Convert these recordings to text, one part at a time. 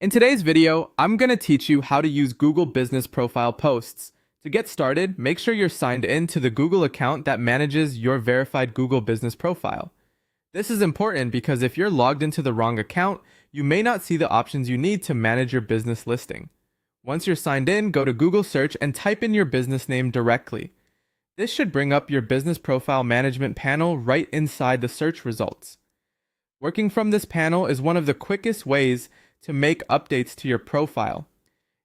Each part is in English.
In today's video, I'm going to teach you how to use Google Business Profile posts. To get started, make sure you're signed in to the Google account that manages your verified Google Business Profile. This is important because if you're logged into the wrong account, you may not see the options you need to manage your business listing. Once you're signed in, go to Google Search and type in your business name directly. This should bring up your business profile management panel right inside the search results. Working from this panel is one of the quickest ways to make updates to your profile,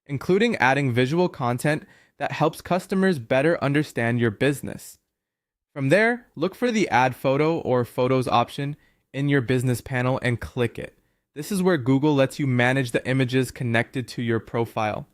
including adding visual content that helps customers better understand your business. From there, look for the Add Photo or Photos option in your business panel and click it. This is where Google lets you manage the images connected to your profile.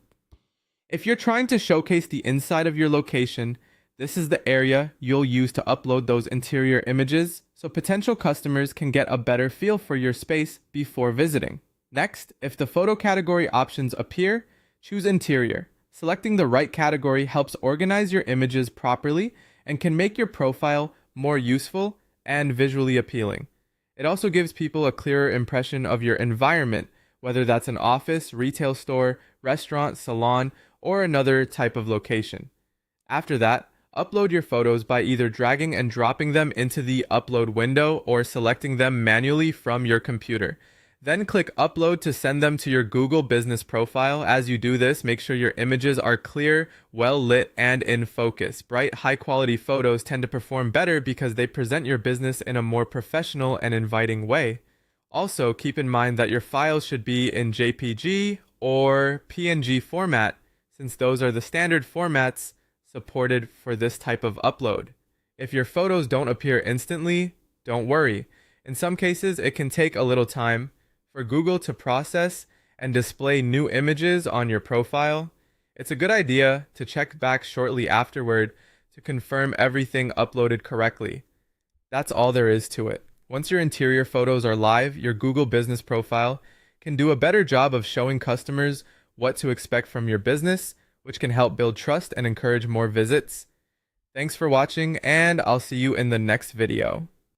If you're trying to showcase the inside of your location, this is the area you'll use to upload those interior images so potential customers can get a better feel for your space before visiting. Next, if the photo category options appear, choose Interior. Selecting the right category helps organize your images properly and can make your profile more useful and visually appealing. It also gives people a clearer impression of your environment, whether that's an office, retail store, restaurant, salon, or another type of location. After that, upload your photos by either dragging and dropping them into the upload window or selecting them manually from your computer. Then click Upload to send them to your Google Business Profile. As you do this, make sure your images are clear, well lit, and in focus. Bright, high-quality photos tend to perform better because they present your business in a more professional and inviting way. Also, keep in mind that your files should be in JPG or PNG format, since those are the standard formats supported for this type of upload. If your photos don't appear instantly, don't worry. In some cases, it can take a little time for Google to process and display new images on your profile. It's a good idea to check back shortly afterward to confirm everything uploaded correctly. That's all there is to it. Once your interior photos are live, your Google Business Profile can do a better job of showing customers what to expect from your business, which can help build trust and encourage more visits. Thanks for watching, and I'll see you in the next video.